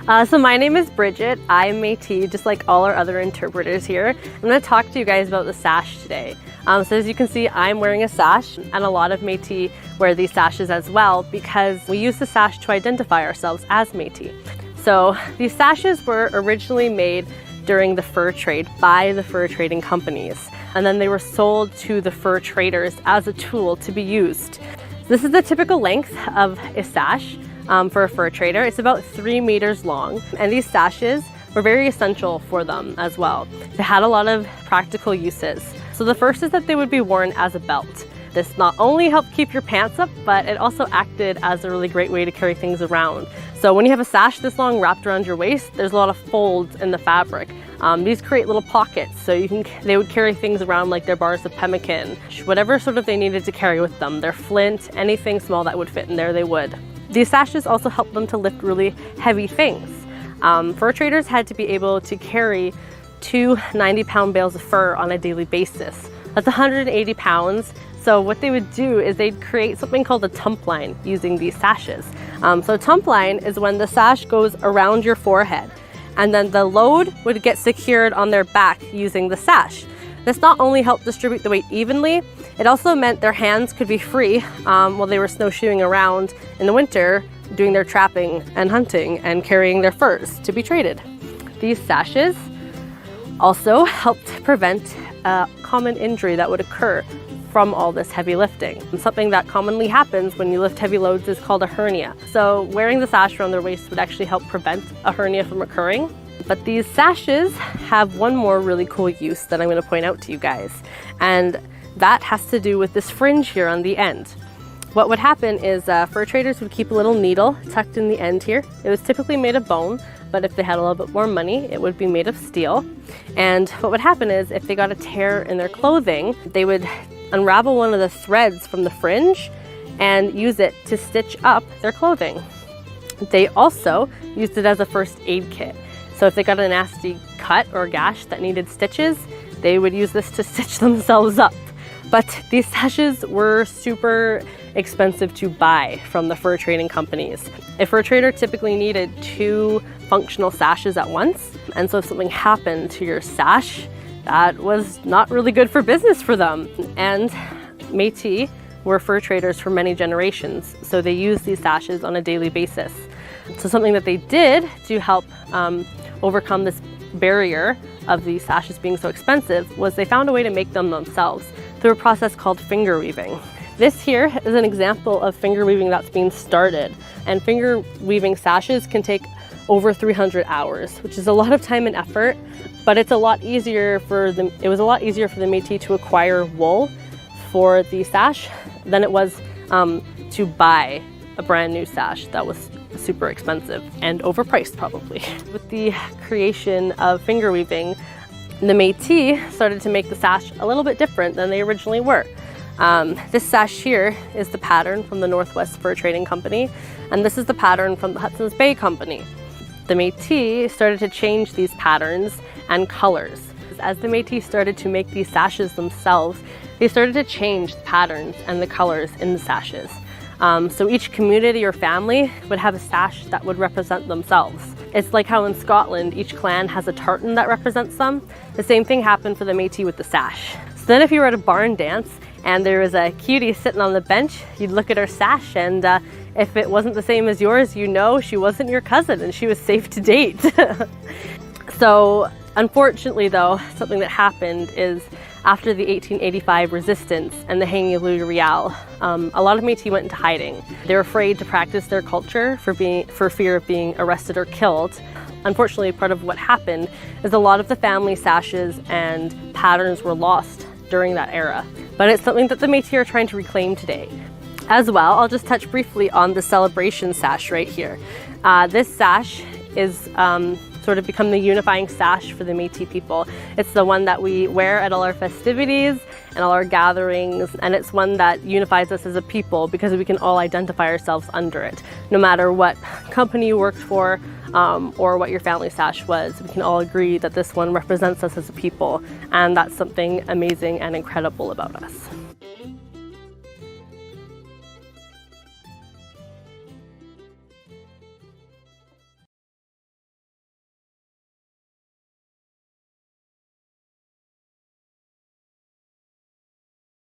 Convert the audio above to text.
So my name is Bridget. I'm Métis, just like all our other interpreters here. I'm going to talk to you guys about the sash today. So as you can see, I'm wearing a sash, and a lot of Métis wear these sashes as well because we use the sash to identify ourselves as Métis. So these sashes were originally made during the fur trade by the fur trading companies, and then they were sold to the fur traders as a tool to be used. This is the typical length of a sash. For a fur trader. It's about 3 meters long, and these sashes were very essential for them as well. They had a lot of practical uses. So the first is that they would be worn as a belt. This not only helped keep your pants up, but it also acted as a really great way to carry things around. So when you have a sash this long wrapped around your waist, there's a lot of folds in the fabric. These create little pockets, so they would carry things around like their bars of pemmican, whatever sort of they needed to carry with them, their flint, anything small that would fit in there, they would. These sashes also helped them to lift really heavy things. Fur traders had to be able to carry 2 90-pound bales of fur on a daily basis. That's 180 pounds. So what they would do is they'd create something called a tump line using these sashes. So a tump line is when the sash goes around your forehead, and then the load would get secured on their back using the sash. This not only helped distribute the weight evenly, it also meant their hands could be free while they were snowshoeing around in the winter, doing their trapping and hunting and carrying their furs to be traded. These sashes also helped prevent a common injury that would occur from all this heavy lifting. Something that commonly happens when you lift heavy loads is called a hernia. So wearing the sash around their waist would actually help prevent a hernia from occurring. But these sashes have one more really cool use that I'm going to point out to you guys, and that has to do with this fringe here on the end. What would happen is fur traders would keep a little needle tucked in the end here. It was typically made of bone, but if they had a little bit more money, it would be made of steel. And what would happen is if they got a tear in their clothing, they would unravel one of the threads from the fringe and use it to stitch up their clothing. They also used it as a first aid kit. So if they got a nasty cut or gash that needed stitches, they would use this to stitch themselves up. But these sashes were super expensive to buy from the fur trading companies. A fur trader typically needed 2 functional sashes at once, and so if something happened to your sash, that was not really good for business for them. And Métis were fur traders for many generations, so they used these sashes on a daily basis. So something that they did to help overcome this barrier of these sashes being so expensive was they found a way to make them themselves through a process called finger weaving. This here is an example of finger weaving that's being started, and finger weaving sashes can take over 300 hours, which is a lot of time and effort, but it was a lot easier for the Métis to acquire wool for the sash than it was to buy a brand new sash that was super expensive and overpriced probably. With the creation of finger weaving, the Métis started to make the sash a little bit different than they originally were. This sash here is the pattern from the Northwest Fur Trading Company, and this is the pattern from the Hudson's Bay Company. The Métis started to change these patterns and colors. As the Métis started to make these sashes themselves, they started to change the patterns and the colors in the sashes. So each community or family would have a sash that would represent themselves. It's like how in Scotland, each clan has a tartan that represents them. The same thing happened for the Métis with the sash. So then if you were at a barn dance and there was a cutie sitting on the bench, you'd look at her sash, and if it wasn't the same as yours, you know she wasn't your cousin and she was safe to date. So unfortunately though, something that happened is after the 1885 resistance and the hanging of Louis Riel, a lot of Métis went into hiding. They were afraid to practice their culture for fear of being arrested or killed. Unfortunately, part of what happened is a lot of the family sashes and patterns were lost during that era. But it's something that the Métis are trying to reclaim today. As well, I'll just touch briefly on the celebration sash right here. This sash is sort of become the unifying sash for the Métis people. It's the one that we wear at all our festivities and all our gatherings, and it's one that unifies us as a people because we can all identify ourselves under it. No matter what company you worked for or what your family sash was, we can all agree that this one represents us as a people, and that's something amazing and incredible about us.